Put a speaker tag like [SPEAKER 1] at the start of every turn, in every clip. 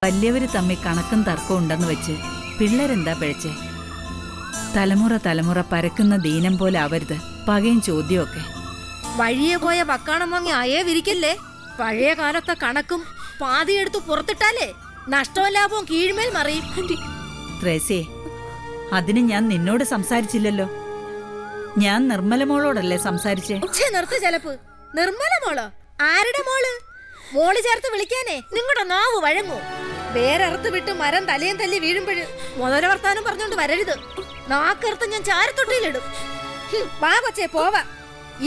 [SPEAKER 1] വലിയവര് തമ്മിൽ കണക്കും തർക്കവും ഉണ്ടെന്ന് വെച്ച് പിള്ളേരെന്താ പിഴച്ചേ? തലമുറ തലമുറ പരക്കുന്ന ദീനം പോലെ ആവരുത് പകയും ചോദ്യമൊക്കെ.
[SPEAKER 2] വഴിയെ പോയ വക്കാണം വാങ്ങി അയേ വിരിക്കല്ലേ. പഴയ കാലത്തെ കണക്കും പാതിയെടുത്ത് പുറത്തിട്ടാലേ നഷ്ടവും ലാഭവും കീഴ്മേൽ മറിയും.
[SPEAKER 1] ത്രേസ്യേ, അതിന് ഞാൻ നിന്നോട് സംസാരിച്ചില്ലല്ലോ. ഞാൻ നിർമ്മല മോളോടല്ലേ സംസാരിച്ചേ?
[SPEAKER 2] നിർത്ത് ചെലപ്പ്. നിർമ്മല മോളോ? ആരുടെ മോള്? മോള് ചേർത്ത് വിളിക്കാനേ നിങ്ങളുടെ നാവ് വഴങ്ങൂ. വേറെറുത്ത് വിട്ട് മരം തലയും തല്ലി വീഴുമ്പോഴ് മുതല വർത്താനം പറഞ്ഞോണ്ട് വരരുത്. നാക്കെറുത്ത് ഞാൻ ചാരത്തൊട്ടിയിലിടും. വാ കൊച്ചേ പോവാ.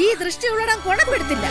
[SPEAKER 2] ഈ ദൃഷ്ടി ഉള്ളടാൻ ഗുണപ്പെടുത്തില്ല.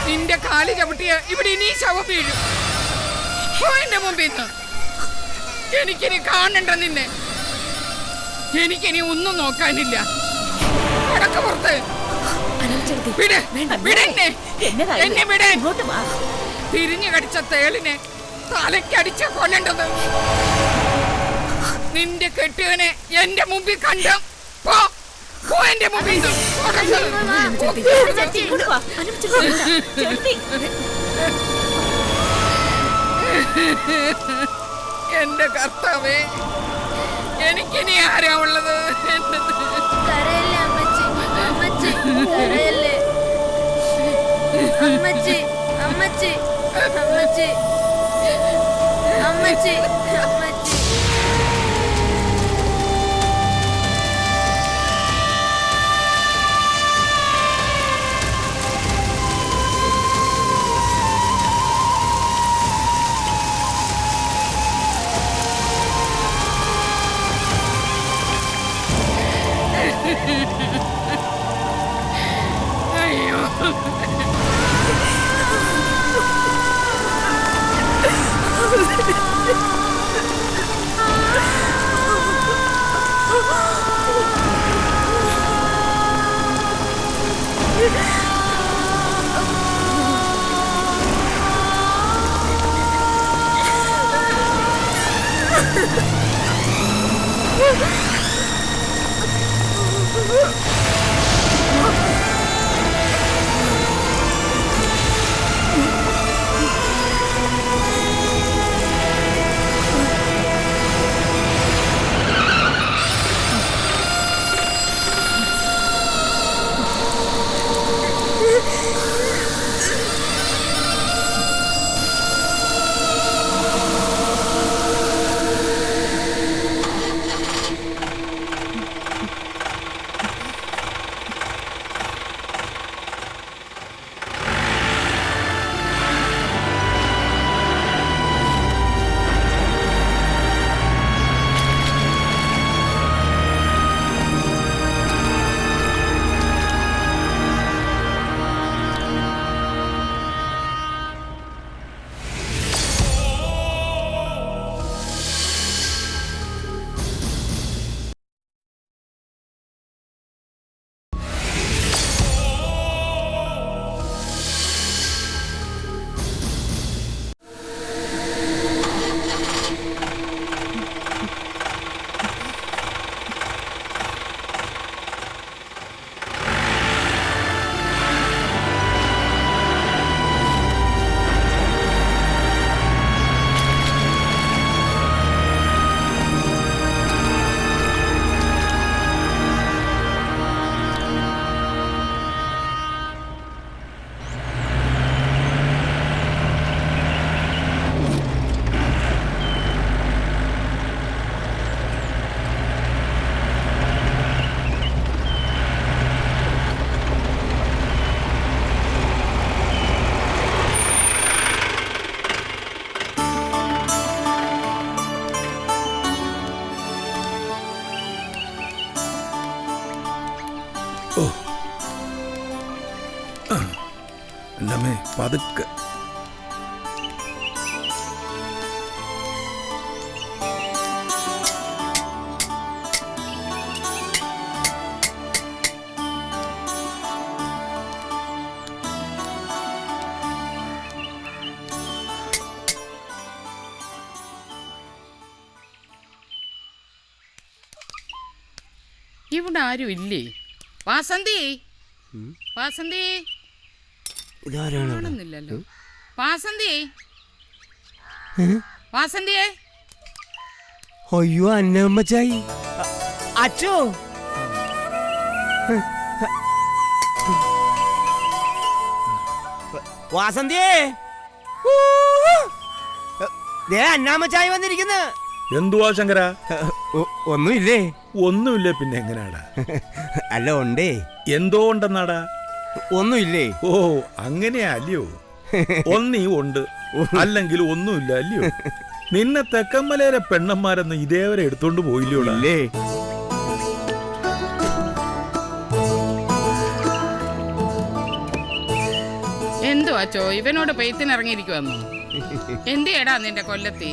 [SPEAKER 3] നിന്റെ കാലി ചവിട്ടിയ ഇവിടെ ഇനി ശവം വീഴും. എന്റെ മുമ്പിൽ നിന്ന് എനിക്കിനി കാണണ്ട നിന്നെ. എനിക്കിനി ഒന്നും നോക്കാനില്ല. കടക്ക് പുറത്ത്. തിരിഞ്ഞു കടിച്ച തേളിനെ തലക്കടിച്ച കൊല്ലണ്ടത്. നിന്റെ കെട്ടിയവനെ എന്റെ മുമ്പിൽ കണ്ട എന്റെ മുമ്പിൽ എന്റെ കർത്താവേ, എനിക്കിനി ആരാ ഉള്ളത്?
[SPEAKER 2] അമ്മച്ചി അമ്മച്ചി അമ്മച്ചി അമ്മച്ചി അമ്മച്ചി
[SPEAKER 3] അയ്യോ,
[SPEAKER 4] അല്ലമ്മേ പതുക്കെ.
[SPEAKER 3] ഇവിടെ ആരും ഇല്ലേ? വാസന്തി, വാസന്തി കാണുന്നില്ലല്ലോ. വാസന്തി, വാസന്തിയെ.
[SPEAKER 5] അയ്യോ അന്നമ്മച്ചായി, അച്ചോ വാസന്തിയേ, അന്നാമ്മച്ചായി വന്നിരിക്കുന്നു.
[SPEAKER 4] എന്തുവാ ശങ്കര?
[SPEAKER 5] ഒന്നുമില്ലേ?
[SPEAKER 4] ഒന്നുമില്ലേ പിന്നെ എങ്ങനാടാ?
[SPEAKER 5] അല്ല ഉണ്ടേ.
[SPEAKER 4] എന്തോ ഉണ്ടെന്നാടാ?
[SPEAKER 5] ഒന്നുമില്ലേ?
[SPEAKER 4] ഓ അങ്ങനെയാ അല്ലയോ? ഒന്നീ ഉണ്ട്, അല്ലെങ്കിൽ ഒന്നുമില്ല അല്ലയോ? നിന്നെ തെക്കമ്മലേരെ പെണ്ണന്മാരെന്ന് ഇതേവരെ എടുത്തോണ്ട് പോയില്ലോടാ?
[SPEAKER 3] എന്തോ അച്ചോ ഇവനോട് പെയ്ത്തിനിറങ്ങിയിരിക്കുവന്നു? എന്തിയടാ നിന്റെ കൊല്ലത്തി?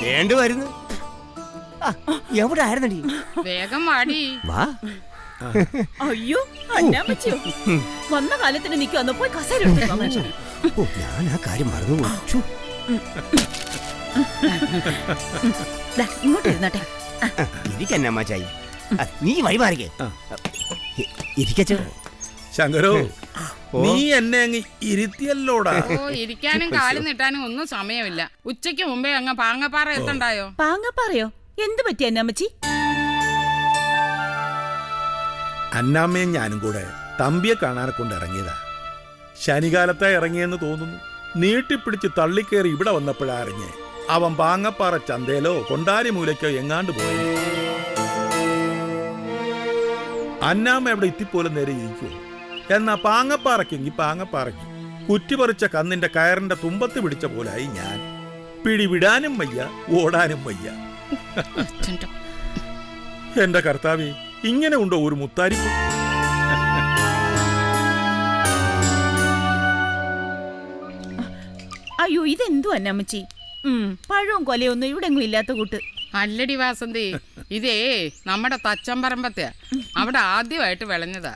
[SPEAKER 5] വേണ്ട വരുന്നു. എവിടെ ആയിരുന്നടി?
[SPEAKER 3] വേഗം വാടി.
[SPEAKER 5] വാ.
[SPEAKER 1] അയ്യോ അന്നാമ്മച്ചിയോ, വന്ന കാലത്തിന് നിൽക്കുവന്നോ? പോയി കസേര
[SPEAKER 5] ഞാൻ ആ കാര്യം മറന്നു.
[SPEAKER 1] ഇങ്ങോട്ട് ഇരുന്നട്ടെ.
[SPEAKER 5] ഇരിക്കന്നമ്മച്ചായി, നീ വഴി മാറിക്കേ. ഇരിക്കച്ചോ.
[SPEAKER 4] ശങ്കരോ, നീ എന്നെ അങ്ങ് ഇരുത്തിയല്ലോടാ.
[SPEAKER 3] ഓ ഇരിക്കാനും കാലും നീട്ടാനും ഒന്നും സമയമില്ല. ഉച്ചയ്ക്ക് മുമ്പേ അങ്ങ് പാങ്ങപ്പാറ എത്തണ്ടായോ?
[SPEAKER 1] പാങ്ങപ്പാറയോ? എന്ത് പറ്റി അന്നാമ്മച്ചി?
[SPEAKER 4] അന്നാമ്മയും ഞാനും കൂടെ തമ്പിയെ കാണാനെ കൊണ്ട് ഇറങ്ങിയതാ. ശനികാലത്താ ഇറങ്ങിയെന്ന് തോന്നുന്നു. നീട്ടിപ്പിടിച്ച് തള്ളിക്കേറി ഇവിടെ വന്നപ്പോഴാ അറിഞ്ഞേ അവൻ പാങ്ങപ്പാറ ചന്തയിലോ കൊണ്ടാരിമൂലയ്ക്കോ എങ്ങാണ്ട് പോയി. അന്നാമ്മ എവിടെ ഇത്തിപ്പോലും നേരെ ഇരിക്കുമോ? എന്നാ പാങ്ങപ്പാറയ്ക്കെങ്കിൽ പാങ്ങപ്പാറയ്ക്ക് കുറ്റിപറിച്ച കന്നിന്റെ കയറിന്റെ തുമ്പത്ത് പിടിച്ച പോലായി ഞാൻ. പിടിവിടാനും വയ്യ, ഓടാനും വയ്യ. എന്റെ കർത്താവേ, ഇങ്ങനെ ഉണ്ടോ ഒരു മുത്താരിപ്പ്?
[SPEAKER 1] അയ്യോ ഇതെന്തു അന്നാമ്മച്ചി? പഴവും കൊലയൊന്നും ഇവിടെങ്ങും ഇല്ലാത്ത കൂട്ട്.
[SPEAKER 3] അല്ലടി വാസന്തി, ഇതേ നമ്മുടെ തച്ചമ്പറമ്പത്തെ അവിടെ ആദ്യമായിട്ട് വിളഞ്ഞതാ.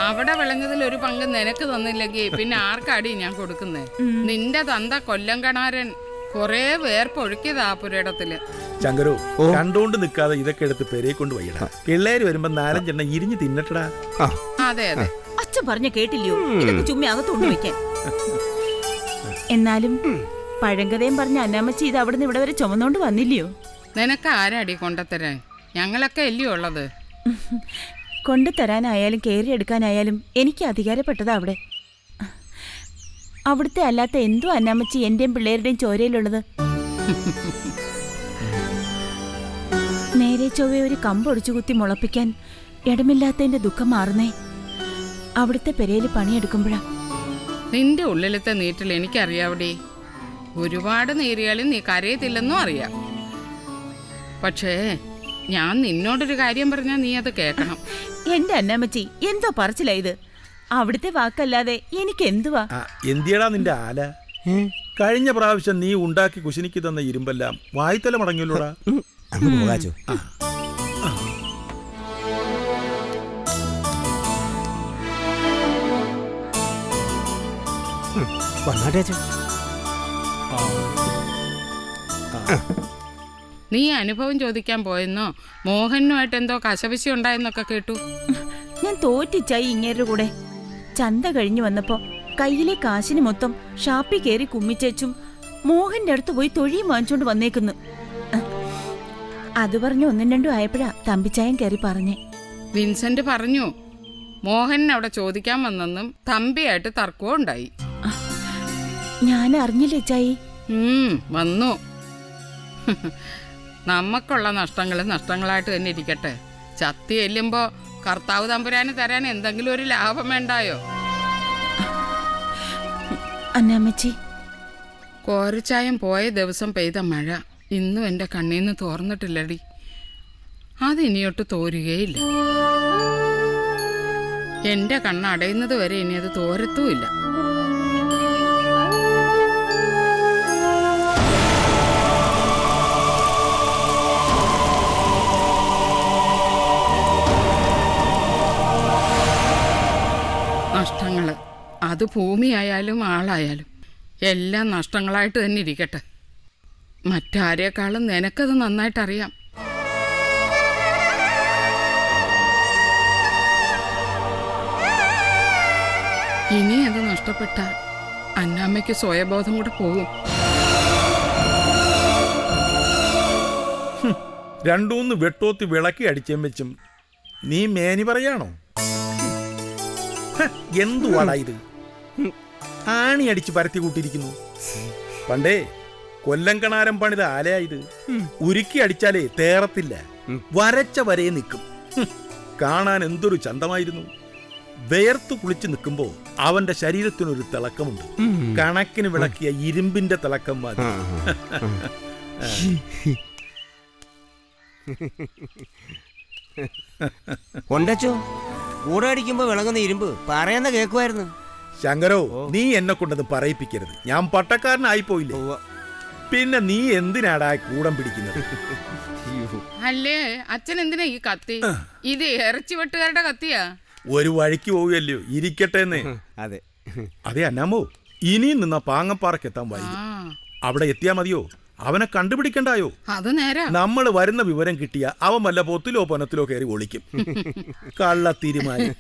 [SPEAKER 3] അവിടെ വിളഞ്ഞതിൽ ഒരു പങ്ക് നിനക്ക് തന്നില്ലെങ്കിൽ പിന്നെ ആർക്കാടി ഞാൻ കൊടുക്കുന്നേ? നിന്റെ തന്ത കൊല്ലം കണാരൻ കൊറേ വേർപ്പൊഴുക്കിയതാ പുരയിടത്തില്.
[SPEAKER 4] ശങ്കരു, കണ്ടോണ്ട് നിൽക്കാതെ ഇതൊക്കെ എടുത്ത് പെരയെ കൊണ്ട് വയ്യടാ. പിള്ളേര് വരുമ്പോ 4-5 ഇരിഞ്ഞ് തിന്നട്ടടാ.
[SPEAKER 3] അതെ അതെ,
[SPEAKER 1] അച്ഛൻ പറഞ്ഞ കേട്ടില്ലയോ, ഇതൊക്കെ ചുമ്മ അകത്തോണ്ട് വെക്കാൻ. എന്നാലും പഴങ്കഥയും പറഞ്ഞ അന്നാമ്മച്ചി ഇത് അവിടുന്ന് ഇവിടെ വരെ ചുമന്നോണ്ട് വന്നില്ലയോ?
[SPEAKER 3] നിനക്ക് ആരാടി കൊണ്ടുത്തരാൻ? ഞങ്ങളൊക്കെ അല്ലയോ ഉള്ളത്.
[SPEAKER 1] കൊണ്ടുതരാനായാലും കയറിയെടുക്കാനായാലും എനിക്ക് അധികാരപ്പെട്ടതാ അവിടെ. അവിടുത്തെ അല്ലാത്ത എന്തോ അന്നാമ്മച്ചി എന്റെയും പിള്ളേരുടെയും ചോരയിലുള്ളത്. നേരെ ചൊവ്വെ ഒരു കമ്പൊടിച്ചു കുത്തി മുളപ്പിക്കാൻ ഇടമില്ലാത്തതിന്റെ ദുഃഖം മാറുന്നേ അവിടുത്തെ പെരയിൽ പണിയെടുക്കുമ്പോഴാ.
[SPEAKER 3] നിന്റെ ഉള്ളിലത്തെ നീറ്റിൽ എനിക്കറിയാവിടെ. ഒരുപാട് നീരിയാലും നീ കരയത്തില്ലെന്നും അറിയാം. പക്ഷേ ഞാൻ നിന്നോടൊരു കാര്യം പറഞ്ഞാൽ നീ അത് കേൾക്കണം.
[SPEAKER 1] എന്റെ അന്നാമ്മച്ചി എന്തോ പറച്ചില്ല ഇത്. അവിടുത്തെ വാക്കല്ലാതെ എനിക്ക് എന്തുവാ?
[SPEAKER 4] എന്തിയടാ നിന്റെ ആല? കഴിഞ്ഞ പ്രാവശ്യം നീ ഉണ്ടാക്കി കുശിനിക്ക് തന്ന ഇരുമ്പെല്ലാം വായ്ത്തല മടങ്ങിയല്ലോടാ.
[SPEAKER 5] അങ്ങ് പോകാച്ചോ. വന്നാട്ടെ അച്ഛൻ.
[SPEAKER 3] നീ അനുഭവം ചോദിക്കാൻ പോയെന്നോ മോഹനുമായിട്ട് എന്തോ കശപിശി ഉണ്ടായെന്നൊക്കെ കേട്ടു.
[SPEAKER 1] ഞാൻ തോറ്റിച്ചായി ഇങ്ങേരുടെ കൂടെ. ചന്ത കഴിഞ്ഞു വന്നപ്പോ കയ്യിലെ കാശിന് മൊത്തം ഷാപ്പിൽ കയറി കുമ്മിച്ചും മോഹന്റെ അടുത്ത് പോയി തൊഴിയും വാങ്ങിച്ചോണ്ട് വന്നേക്കുന്നു. അത് പറഞ്ഞ് 1-2 ആയപ്പോഴാ തമ്പിച്ചായൻ കയറി പറഞ്ഞേ.
[SPEAKER 3] വിൻസെന്റ് പറഞ്ഞു മോഹൻ അവിടെ ചോദിക്കാൻ വന്നെന്നും തമ്പിയായിട്ട് തർക്കവും ഉണ്ടായി.
[SPEAKER 1] ഞാൻ അറിഞ്ഞില്ലേ ചായി.
[SPEAKER 3] വന്നു. നമുക്കുള്ള നഷ്ടങ്ങൾ നഷ്ടങ്ങളായിട്ട് തന്നെ ഇരിക്കട്ടെ. ചത്തി ചെല്ലുമ്പോ കർത്താവ് തമ്പുരാന് തരാൻ എന്തെങ്കിലും ഒരു ലാഭം വേണ്ടായോ?
[SPEAKER 1] അന്നാമ്മച്ചി,
[SPEAKER 3] കോരച്ചായം പോയ ദിവസം പെയ്ത മഴ ഇന്നും എൻ്റെ കണ്ണീന്ന് തോർന്നിട്ടില്ലടി. അതിനിയൊട്ട് തോരുകയില്ല. എൻ്റെ കണ്ണ് അടയുന്നത് വരെ ഇനി അത് തോരത്തുമില്ല. നഷ്ടങ്ങൾ അത് ഭൂമിയായാലും ആളായാലും എല്ലാം നഷ്ടങ്ങളായിട്ട് തന്നെ ഇരിക്കട്ടെ. മറ്റാരേക്കാളും നിനക്കത് നന്നായിട്ടറിയാം. ഇനി അത് നഷ്ടപ്പെട്ടാൽ അന്നാമ്മയ്ക്ക് സ്വയബോധം കൂടെ പോകും.
[SPEAKER 4] 2-3 വെട്ടോത്തി വിളക്കി അടിച്ചേം വെച്ചും നീ മേനി പറയാണോ? എന്തുവാടാ ഇത്? ആണി അടിച്ച് പരത്തി കൂട്ടിയിരിക്കുന്നു. പണ്ടേ കൊല്ലങ്കണാരം പണിത ആലയായത്. ഉരുക്കി അടിച്ചാലേ തേറത്തില്ല, വരച്ച വരെ നിൽക്കും. കാണാൻ എന്തൊരു ചന്തമായിരുന്നു. വേർത്ത് കുളിച്ച് നിൽക്കുമ്പോ അവന്റെ ശരീരത്തിനൊരു തിളക്കമുണ്ട്. കണക്കിന് വിളക്കിയ ഇരുമ്പിന്റെ തിളക്കം മതി.
[SPEAKER 5] കൊണ്ടച്ചോ, കൂടെ അടിക്കുമ്പോ വിളങ്ങുന്ന ഇരുമ്പ് പറയുന്ന കേക്കുമായിരുന്നു.
[SPEAKER 4] ശങ്കരോ, നീ എന്നെ കൊണ്ടത് പറയിപ്പിക്കരുത്. ഞാൻ പട്ടക്കാരനായി പോയില്ലേ. പിന്നെ നീ എന്തിനാടാ കൂടം പിടിക്കുന്നത്?
[SPEAKER 3] അല്ലേ അച്ഛൻ എന്തിനാ ഈ കത്തി? ഇത് ഇറച്ചി വെട്ടുകാരുടെ കത്തിയാ.
[SPEAKER 4] ഒരു വഴിക്ക് പോവുകയല്ലോ, ഇരിക്കട്ടെ.
[SPEAKER 5] അതെ
[SPEAKER 4] അതെ അന്നാമോ, ഇനിയും നിന്ന പാങ്ങപ്പാറക്ക് എത്താൻ വൈകി. അവിടെ എത്തിയാ മതിയോ? അവനെ കണ്ടുപിടിക്കണ്ടായോ?
[SPEAKER 3] അത് നേരാ.
[SPEAKER 4] നമ്മൾ വരുന്ന വിവരം കിട്ടിയ അവൻ വല്ല പൊത്തിലോ പൊനത്തിലോ കയറി ഒളിക്കും. കള്ള തീരുമാനം.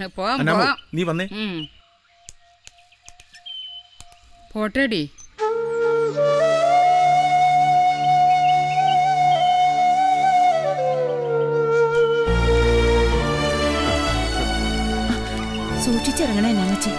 [SPEAKER 4] നീ വന്നേ.
[SPEAKER 3] പോട്ടേടി.
[SPEAKER 1] സൂക്ഷിച്ചിറങ്ങണേ അന്നാമ്മച്ചി.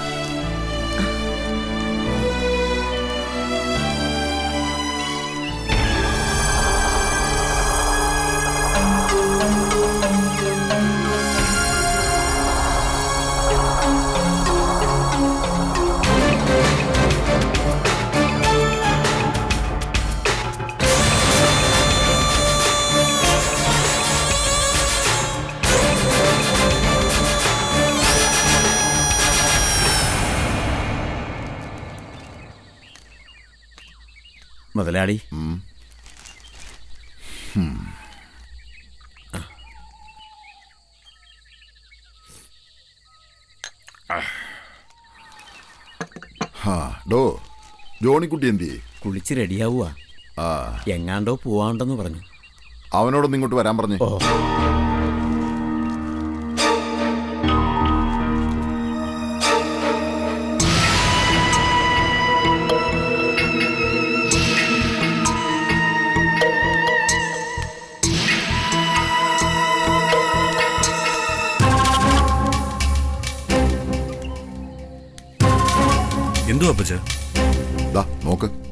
[SPEAKER 6] മുതലാളി,
[SPEAKER 7] ഡോ ജോണിക്കുട്ടി എന്തിയേ?
[SPEAKER 6] കുളിച്ച് റെഡിയാവുക. ആ
[SPEAKER 7] എങ്ങാണ്ടോ പോവാണ്ടെന്ന് പറഞ്ഞു.
[SPEAKER 6] അവനോടൊന്ന് ഇങ്ങോട്ട് വരാൻ പറഞ്ഞു.
[SPEAKER 7] ഓ,
[SPEAKER 8] എന്തുവാ അപ്പച്ച?
[SPEAKER 6] ദാ നോക്ക്.